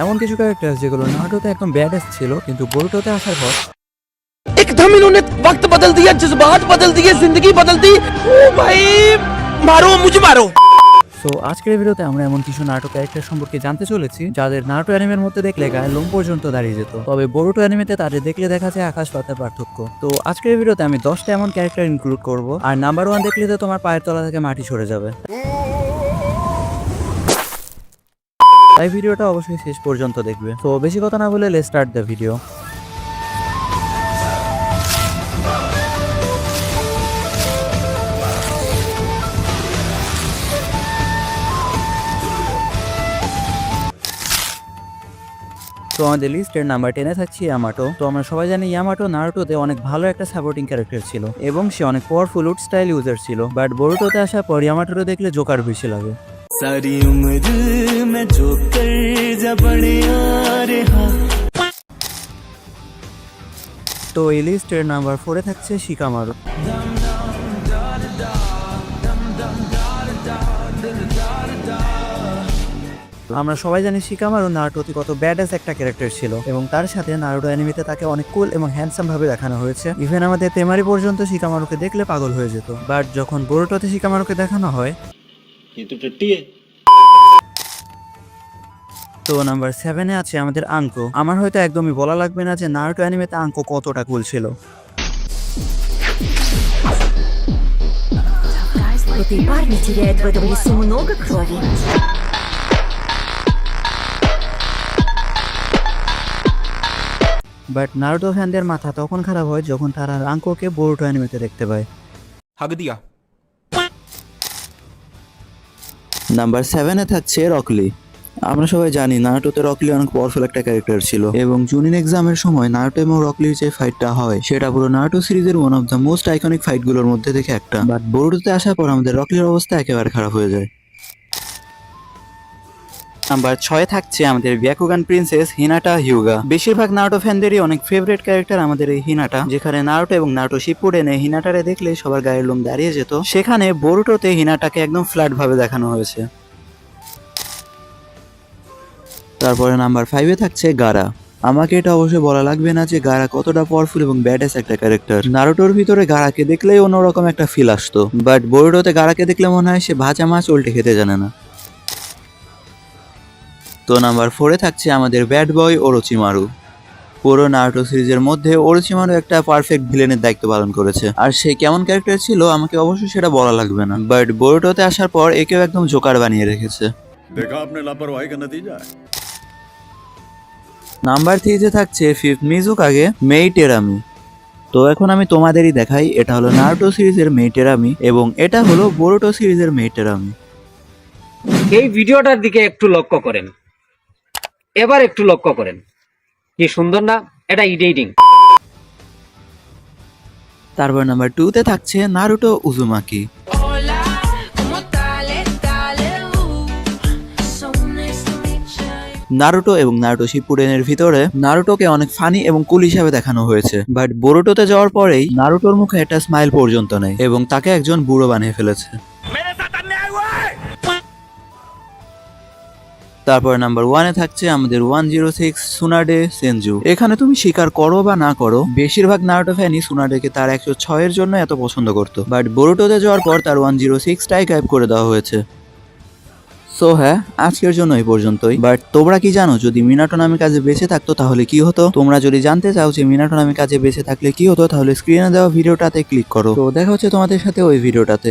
এমন কিছু ক্যারেক্টার যেগুলো নারুটোতে একদম ব্যাডাস ছিল, কিন্তু বোরুটোতে আসার পর एकदम इन्होंने वक्त बदल दिया, जज्बात बदल दिए, जिंदगी बदल दी। ओ भाई मारो मुझे मारो। সো আজকের এই ভিডিওতে আমরা এমন কিছু নারুটো ক্যারেক্টার সম্পর্কে জানতে চলেছি যাদের নারুটো অ্যানিমের মধ্যে দেখলে গায়ের লোম পর্যন্ত দাঁড়িয়ে যেত, তবে বোরুটো অ্যানিমেতে তাদের দেখলে দেখা যায় আকাশ পাতাল পার্থক্য। তো আজকের এই ভিডিওতে আমি 10টা এমন ক্যারেক্টার ইনক্লুড করব, আর নাম্বার 1 দেখলে তো তোমার পায়ের তলা থেকে মাটি সরে যাবে। তাই ভিডিওটা অবশ্যই শেষ পর্যন্ত দেখবে। তো বেশি কথা না বলে লেটস স্টার্ট দ্য ভিডিও। তো আমাদের লিস্টের নাম্বার 10-এ থাকছে ইয়ামাটো। তো আমরা সবাই জানি ইয়ামাটো নারুটোতে অনেক ভালো একটা সাপোর্টিং ক্যারেক্টার ছিল এবং সে অনেক পাওয়ারফুল উড স্টাইল ইউজার ছিল, বাট বোরুটোতে আসার পর ইয়ামাটোরে দেখলে জোকার বেশি লাগে। सारी उम्र मैं जो कर जा बढ़िया रहा। তো এই লিস্টের নাম্বার 4-এ থাকছে শিকামারু। আমরা সবাই জানি শিকামারু নারুটোতে কত ব্যাডাস একটা ক্যারেক্টার ছিল, এবং তার সাথে নারুটো অ্যানিমেতে তাকে অনেক কুল এবং হ্যান্ডসাম ভাবে দেখানো হয়েছে। ইভেন আমাদের তেমারি পর্যন্ত শিকামারুকে দেখলে পাগল হয়ে যেত, বাট যখন বোরুটোতে শিকামারুকে দেখানো হয় ये तो टट्टी है। তো নাম্বার 7-এ আছে আমাদের আঙ্কো। আমার হয়তো একদমই বলা লাগবে না যে নারুটো অ্যানিমেতে আঙ্কো কতটা কুল ছিল। Этой парни теряет в этом лесу много крови. বাট নারুটো ফ্যানদের মাথা তখন খারাপ হয় যখন তারা আঙ্কোকে বোরুটো অ্যানিমেতে দেখতে পায়। हक दिया। নাম্বার 7-এ থাকছে রকলি। আমরা সবাই জানি নারুটোতে রকলি অনেক পাওয়ারফুল একটা ক্যারেক্টার ছিল, এবং জুনিন এক্সামের সময় নারুটো এবং রকলির যে ফাইটটা হয় সেটা পুরো নারুটো সিরিজের one of the most iconic ফাইটগুলোর মধ্যে থেকে একটা। বাট বোরুটোতে আসার পর আমাদের রকলির অবস্থা একেবারে খারাপ হয়ে যায়। নাম্বার 6-এ থাকছে আমাদের ব্যাকুগান প্রিন্সেস হিনাটা হিউগা। বেশিরভাগ নারুটো ফ্যানদেরই অনেক ফেভারিট ক্যারেক্টার আমাদের এই হিনাটা, যেখানে নারুটো এবং নারুটো শিপুডেনে হিনাটারে দেখলে সবার গায়ের লোম দাঁড়িয়ে যেত, সেখানে বোরুটোতে হিনাটাকে একদম ফ্ল্যাট ভাবে দেখানো হয়েছে। তারপরে নাম্বার 5-এ থাকছে গারা। আমাকে এটা অবশ্যই বলা লাগবে না যে গারা কতটা পাওয়ারফুল এবং ব্যাডাস একটা ক্যারেক্টার। নারুটোর ভিতরে গারাকে দেখলেই অন্যরকম একটা ফিল আসতো, বাট বোরুটোতে গারাকে দেখলে মনে হয় সে ভাজা মাছ উল্টে খেতে জানে না। তো নাম্বার 4-এ থাকছে আমাদের ব্যাড বয় ওরোচিমারু। পুরো নারুটো সিরিজের মধ্যে ওরোচিমারু একটা পারফেক্ট ভিলেনের দায়িত্ব পালন করেছে, আর সে কেমন ক্যারেক্টার ছিল আমাকে অবশ্যই সেটা বলা লাগবে না, বাট বোরুটোতে আসার পর একেও একদম জোকার বানিয়ে রেখেছে। देखा आपने लापरवाही का नतीजा है। নাম্বার 3-তে থাকছে ফিফথ মিজুকাগে মেই টেরামি। তো এখন আমি তোমাদেরই দেখাই, এটা হলো নারুটো সিরিজের মেই টেরামি এবং এটা হলো বোরুটো সিরিজের মেই টেরামি। এই ভিডিওটার দিকে একটু লক্ষ্য করেন, এবার একটু লক্ষ্য করেন, কি সুন্দর না? এটা এডিটিং। তারপর নাম্বার 2-তে থাকছে নারুটো উজুমাকি। নারুটো এবং নারুটো শিপুডেনের ভিতরে নারুটোকে অনেক ফানি এবং কুল হিসাবে দেখানো হয়েছে, বাট বোরুটোতে যাওয়ার পরেই নারুটোর মুখে একটা স্মাইল পর্যন্ত নেই এবং তাকে একজন বুড়ো বানিয়ে ফেলেছে। তারপর নাম্বার 1-এ থাকছে আমাদের 106 সুনাডে সেনজু। এখানে তুমি স্বীকার করো বা না করো, বেশিরভাগ নারুটো ফ্যানই সুনাডেকে তার 106-এর জন্য এত পছন্দ করতো, বাট বোরুটোতে যাওয়ার পর তার 106টাই গায়েব করে দেওয়া হয়েছে। সো হ্যাঁ, আজকের জন্য এই পর্যন্তই। বাট তোমরা কি জানো যদি মিনাটো নামে কাজে বেঁচে থাকতো তাহলে কি হতো? তোমরা যদি জানতে চাও যে মিনাটো নামে কাজে বেঁচে থাকলে কি হতো, তাহলে স্ক্রিনে দেওয়া ভিডিওটাতে ক্লিক করো। তো দেখা হচ্ছে তোমাদের সাথে ওই ভিডিওটাতে।